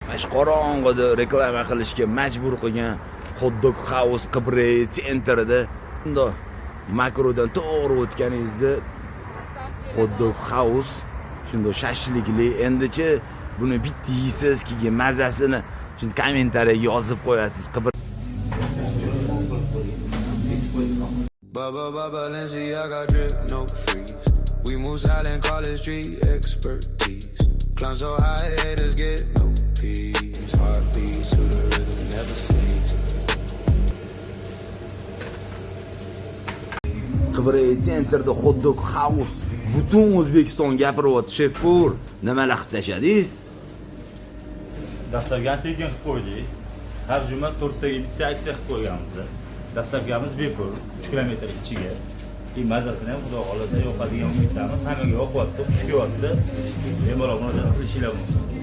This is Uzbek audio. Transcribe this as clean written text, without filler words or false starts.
Mana shu qorong'ida reklama qilishga majbur qilgan Hot Dog House Qibrey sentrida bundoq makrodan to'g'ri o'tganingizda Hot Dog House shunday shashlikli. Endichi buni bitta yeysiz, keyin mazasini shuni kommentariyaga yozib qo'yasiz. Bubba Balenciaga drip, no freeze. We move silent, call it street expertise. Climb so high, haters get no peace. Heartbeats to the rhythm, never cease. Qibrey sentrda Hot Dog House butun O'zbekiston gapiryapti. Shefpur, nimalar qilib tashladingiz? Dastlabki tekin qilib qo'ydik. Har juma 4 taga bitta aksiya qilib qo'yganmiz. Dastlabkamiz bepul 3 kilometr ichiga. Mazasini ham xudo xolasa yo'qadigan umidamiz. Hammaga yoqyapti, xush ko'ryapti. Bemalol murojaat qilishinglar mumkin.